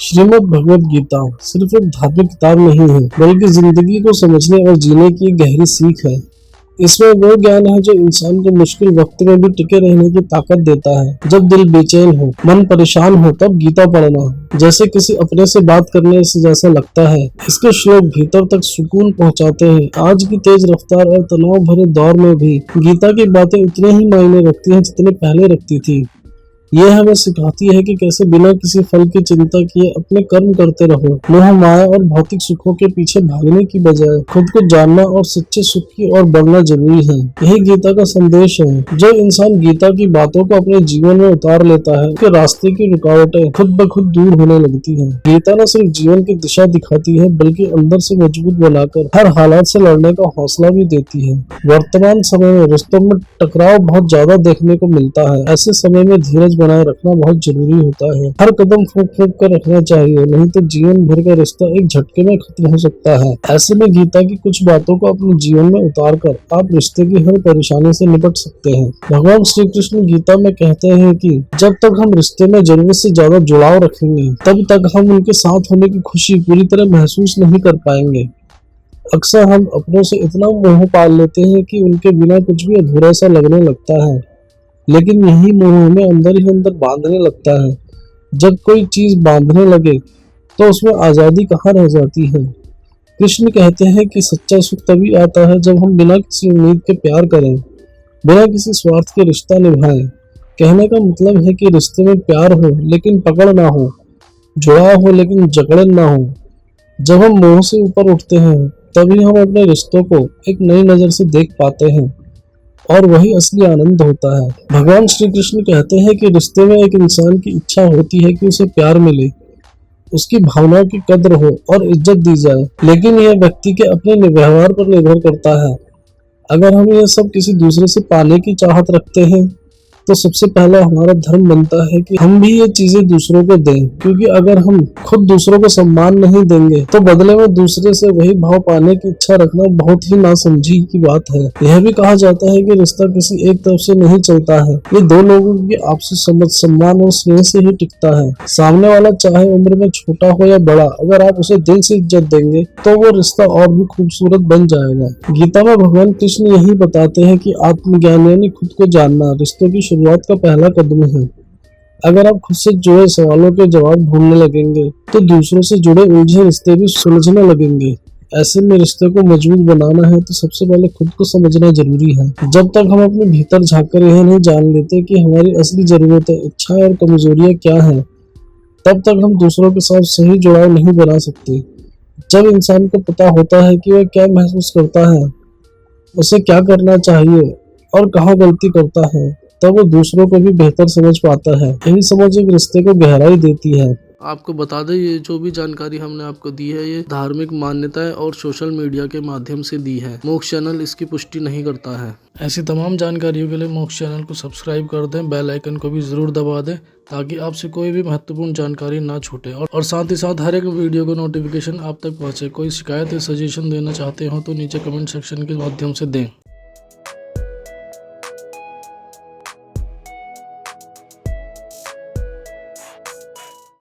श्रीमद् भगवद गीता सिर्फ एक धार्मिक किताब नहीं है, बल्कि जिंदगी को समझने और जीने की एक गहरी सीख है। इसमें वो ज्ञान है जो इंसान को मुश्किल वक्त में भी टिके रहने की ताकत देता है। जब दिल बेचैन हो, मन परेशान हो, तब गीता पढ़ना जैसे किसी अपने से बात करने से जैसा लगता है। इसके श्लोक भीतर तक सुकून पहुंचाते हैं। आज की तेज रफ्तार और तनाव भरे दौर में भी गीता की बातें उतने ही मायने रखती हैं जितने पहले रखती थी। यह हमें सिखाती है कि कैसे बिना किसी फल की चिंता किए अपने कर्म करते रहो। मोह माया और भौतिक सुखों के पीछे भागने की बजाय खुद को जानना और सच्चे सुख की ओर बढ़ना जरूरी है। यही गीता का संदेश है। जो इंसान गीता की बातों को अपने जीवन में उतार लेता है, उसके रास्ते की रुकावटें खुद ब खुद दूर होने लगती हैं। गीता न सिर्फ जीवन की दिशा दिखाती है, बल्कि अंदर से मजबूत बनाकर हर हालात से लड़ने का हौसला भी देती है। वर्तमान समय में रिश्तों में टकराव बहुत ज्यादा देखने को मिलता है। ऐसे समय में धीरज बनाए रखना बहुत जरूरी होता है। हर कदम फूंक फूंक कर रखना चाहिए, नहीं तो जीवन भर का रिश्ता एक झटके में खत्म हो सकता है। ऐसे में गीता की कुछ बातों को अपने जीवन में उतार कर आप रिश्ते की हर परेशानी से निपट सकते हैं। भगवान श्री कृष्ण गीता में कहते हैं कि जब तक हम रिश्ते में जरूरत से ज्यादा जुड़ाव रखेंगे, तब तक हम उनके साथ होने की खुशी पूरी तरह महसूस नहीं कर पाएंगे। अक्सर हम अपनों से इतना मोह पाल लेते हैं कि उनके बिना कुछ भी अधूरा सा लगने लगता है, लेकिन यही मोह हमें अंदर ही अंदर बांधने लगता है। जब कोई चीज बांधने लगे तो उसमें आजादी कहाँ रह जाती है। कृष्ण कहते हैं कि सच्चा सुख तभी आता है जब हम बिना किसी उम्मीद के प्यार करें, बिना किसी स्वार्थ के रिश्ता निभाएं। कहने का मतलब है कि रिश्ते में प्यार हो लेकिन पकड़ ना हो, जुड़ाव हो लेकिन जकड़न ना हो। जब हम मोह से ऊपर उठते हैं, तभी हम अपने रिश्तों को एक नई नजर से देख पाते हैं, और वही असली आनंद होता है। भगवान श्री कृष्ण कहते हैं कि रिश्ते में एक इंसान की इच्छा होती है कि उसे प्यार मिले, उसकी भावनाओं की कद्र हो और इज्जत दी जाए, लेकिन यह व्यक्ति के अपने व्यवहार पर निर्भर करता है। अगर हम यह सब किसी दूसरे से पाने की चाहत रखते हैं, तो सबसे पहला हमारा धर्म बनता है कि हम भी ये चीजें दूसरों को दें, क्योंकि अगर हम खुद दूसरों को सम्मान नहीं देंगे तो बदले में दूसरे से वही भाव पाने की इच्छा रखना बहुत ही नासमझी की बात है। यह भी कहा जाता है कि रिश्ता किसी एक तरफ से नहीं चलता है, ये दो लोगों की आपसी समझ, सम्मान और स्नेह से ही टिकता है। सामने वाला चाहे उम्र में छोटा हो या बड़ा, अगर आप उसे दिल से इज्जत देंगे तो वो रिश्ता और भी खूबसूरत बन जाएगा। गीता में भगवान कृष्ण यही बताते हैं कि आत्मज्ञान यानी खुद को जानना रिश्तों की शुरुआत का पहला कदम है। अगर आप खुद से जुड़े सवालों के जवाब ढूंढने लगेंगे, तो दूसरों से जुड़े उलझे रिश्ते भी सुलझने लगेंगे। ऐसे में रिश्ते को मजबूत बनाना है तो सबसे पहले खुद को समझना जरूरी है। जब तक हम अपने भीतर झांककर यह नहीं जान लेते कि हमारी असली जरूरतें, इच्छाएं और कमजोरियां क्या हैं, तब तक हम दूसरों के साथ सही जुड़ाव नहीं बना सकते। जब इंसान को पता होता है कि वह क्या महसूस करता है, उसे क्या करना चाहिए और कहाँ गलती करता है, तब वो दूसरों को भी बेहतर समझ पाता है। यही समझ एक रिश्ते को गहराई देती है। आपको बता दें, ये जो भी जानकारी हमने आपको दी है, ये धार्मिक मान्यताएं और सोशल मीडिया के माध्यम से दी है। मोक्ष चैनल इसकी पुष्टि नहीं करता है। ऐसी तमाम जानकारियों के लिए मोक्ष चैनल को सब्सक्राइब कर दें, बेल आइकन को भी जरूर दबा दें, ताकि आपसे कोई भी महत्वपूर्ण जानकारी ना छूटे, और साथ ही साथ हर एक वीडियो का नोटिफिकेशन आप तक पहुंचे। कोई शिकायत या सजेशन देना चाहते हो तो नीचे कमेंट सेक्शन के माध्यम से दें।